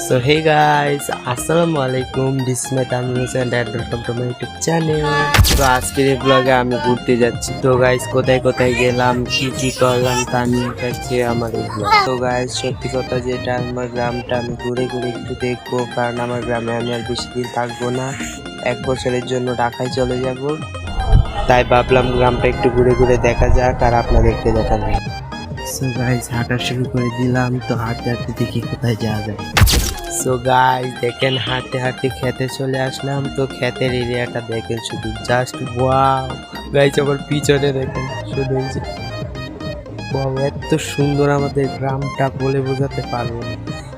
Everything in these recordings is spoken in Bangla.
So hey guys, Assalamualaikum. This is my Tanus and welcome to my YouTube channel. তো আজকের এই ব্লগে আমি ঘুরতে যাচ্ছি। তো গাইস কোথায় কোথায় গেলাম, কি কি করলাম তা নিয়ে থাকছে আমার এই ব্লগ। তো গাইস সত্যি কথা যেটা আমার গ্রামটা আমি ঘুরে ঘুরে একটু দেখবো, কারণ আমার গ্রামে আমি আর বেশি দিন থাকবো না, 1 বছরের জন্য ঢাকায় চলে যাব। তাই ভাবলাম গ্রামটা একটু ঘুরে ঘুরে দেখা যাক আর আপনাদেরকে দেখাবো। সো গাইস হাঁটা শুরু করে দিলাম। তো হাঁটতে হাঁটতে দেখি কোথায় যাওয়া যায়। সো গাইস দেখেন হাঁটতে হাঁটতে খেতে চলে আসলাম। তো ক্ষেতের এরিয়াটা দেখেন শুধু জাস্ট ওয়াও। গাইস আমার পিছনে দেখেন শুধু এই যে ওয়াও, এত সুন্দর আমাদের গ্রামটা বলে বোঝাতে পারবো না।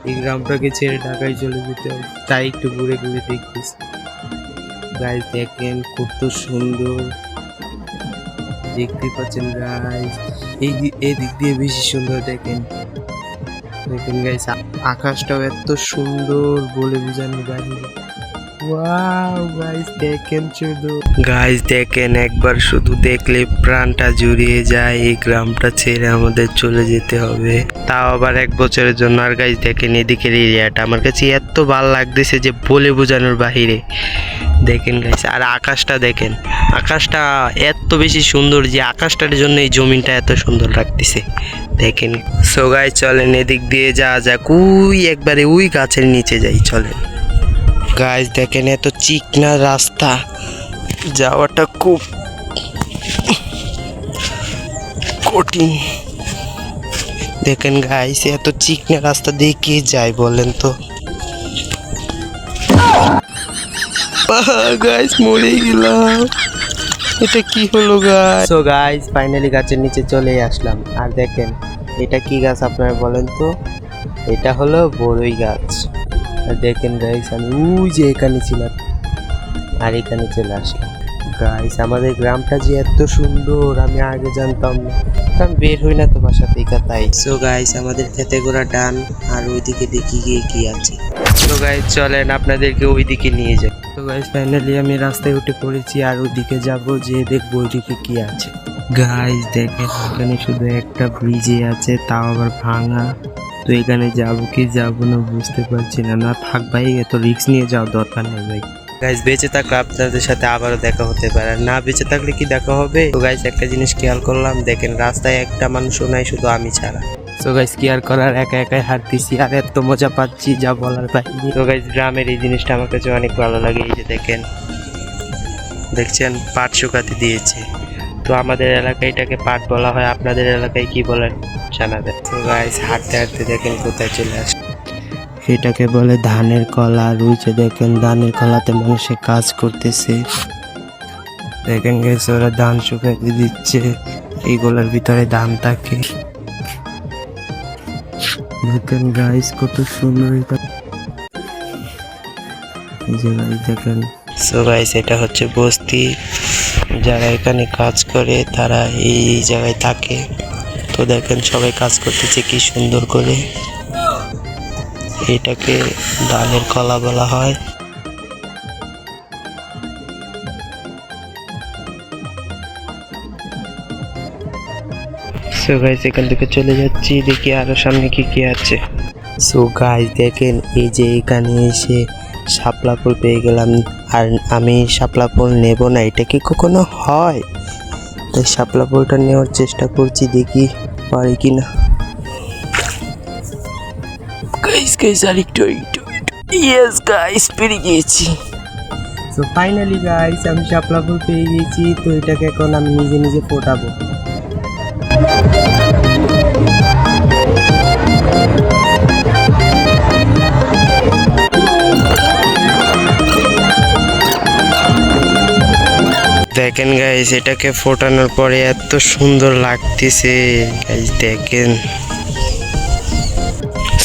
এই গ্রামটাকে ছেড়ে ঢাকায় চলে যেতে হবে, তাই একটু ঘুরে ঘুরে দেখতেছি। গাইস দেখেন কত সুন্দর দেখতে পাচ্ছেন গাইস। এই দিক দিয়ে বেশি সুন্দর দেখেন গাইস, আকাশটাও এত সুন্দর বলে বোঝানো বাইরে। ওয়াও গাইস দেখেন শুধু, গাইস দেখেন একবার শুধু দেখলে প্রাণটা জুড়িয়ে যায়। এই গ্রামটা ছেড়ে আমাদের চলে যেতে হবে, তাও আবার 1 বছরের জন্য। আর গাইস দেখেন এদিকের এরিয়াটা আমার কাছে এত ভালো লাগতেছে যে বলে বোঝানোর বাহিরে। দেখেন গাইস, আর আকাশটা দেখেন, আকাশটা এত বেশি সুন্দর যে আকাশটার জন্য এই জমিনটা এত সুন্দর লাগতেছে দেখেন। সো গাইস চলেন এদিক দিয়ে যাওয়া যাক, একবারে ওই গাছের নিচে যাই চলেন। গাইস দেখেন এত চিকনা রাস্তা, যাওয়াটা খুব কঠিন। দেখেন গাইস এত চিকনা রাস্তা দিয়ে কে যায় বলেন তো। গাইস মরে গেলাম, এটা কি হলো গাইস। সো গাইস ফাইনালি গাছের নিচে চলে আসলাম। আর দেখেন এটা কি গাছ আপনারা বলেন তো, এটা হলো বড়ই গাছ। আর দেখেন গাইস আমি ওই যে এখানে ছিলাম আর এখানে চলে আসলাম। গাইস আমাদের গ্রামটা যে এত সুন্দর আমি আগে জানতাম না, কারণ বের হই না তো বাসা থেকে, তাই। সো গাইস আমাদের খেতে গোড়া ডান, আর ওইদিকে দেখি গিয়ে কি আছে। তো গাইস চলেন আপনাদেরকে ওইদিকে নিয়ে যাই। তো গাইস ফাইনালি আমি রাস্তায় উঠে পড়েছি, আর ওইদিকে যাব, যে দেখবো ওইদিকে কি আছে। গাইস দেখেন এখানে শুধু একটা ব্রিজে আছে, তাও আবার ভাঙা। তো এখানে যাবো কি যাবো না বুঝতে পারছি না। না থাক ভাই, এত রিস্ক নিয়ে যাওয়ার দরকার নেই ভাই। গাইস বেঁচে থাকলে আপনাদের সাথে আবারও দেখা হতে পারে, না বেঁচে থাকলে কি দেখা হবে। তো গাইস একটা জিনিস খেয়াল করলাম, দেখেন রাস্তায় একটা মানুষও নাই, শুধু আমি ছাড়া। তো গাইস কি আর করার, একা একাই হাঁটতেছি আর এত মজা পাচ্ছি যা বলার বাইরে। তো গাইস গ্রামের এই জিনিসটা আমার কাছে অনেক ভালো লাগে। এই যে দেখেন, দেখছেন পাট শুকাতে দিয়েছে। তো আমাদের এলাকায় এটাকে পাট বলা হয়, আপনাদের এলাকায় কি বলেন জানাবেন। তো গাইস হাঁটতে হাঁটতে দেখেন কোথায় চলে আসে, এটাকে বলে ধানের কলা। রুইছে দেখেন ধানের কলাতে মানুষে কাজ করতেছে। দেখেন গাইস ওরা ধান শুকাতে দিচ্ছে, এইগুলোর ভিতরে ধান থাকে। দেখেন গাইস কত সুন্দর এটা, এই যে গাইস দেখেন। সো গাইস এটা হচ্ছে বস্তি, যারা এখানে কাজ করে তারা এই জায়গায় থাকে। তো দেখেন সবাই কাজ করতেছে কি সুন্দর করে। এটাকে ধানের কলা বলা হয়। সো গাইস এখান থেকে চলে যাচ্ছি, দেখি আরো সামনে কি কি আছে। সো গাইস দেখেন এই যে এখানে এসে শাপলা ফুল পেয়ে গেলাম, আর আমি শাপলা ফুল নেব না, এটা কি কখনো হয়? তাই শাপলা ফুলটা নেওয়ার চেষ্টা করছি, দেখি পারি কিনা। গাইস আর একটু ইয়েস গাইস পেরে গিয়েছি। সো ফাইনালি গাইস আমি শাপলা ফুল পেয়ে গিয়েছি। তো এটাকে এখন আমি নিজে নিজে ফোটাবো। দেখেন গাইস এটাকে ফোটানোর পরে এত সুন্দর লাগতেছে গাইস দেখেন।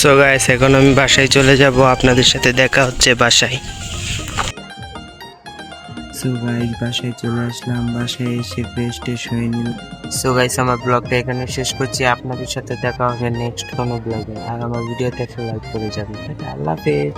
সো গাইস এখন আমি বাসায় চলে যাব, আপনাদের সাথে দেখা হচ্ছে বাসায়। সো গাইস বাসায় চলে আসলাম, বাসায় এসে ফ্রেশ ট্রেশ হয়ে নিলাম। সো গাইস আমার ব্লগটা এখানে শেষ করছি, আপনাদের সাথে দেখা হবে নেক্সট কোনো ব্লগে। আর আমার ভিডিওতে একটা লাইক করে যাবেন। আল্লাহ হাফেজ।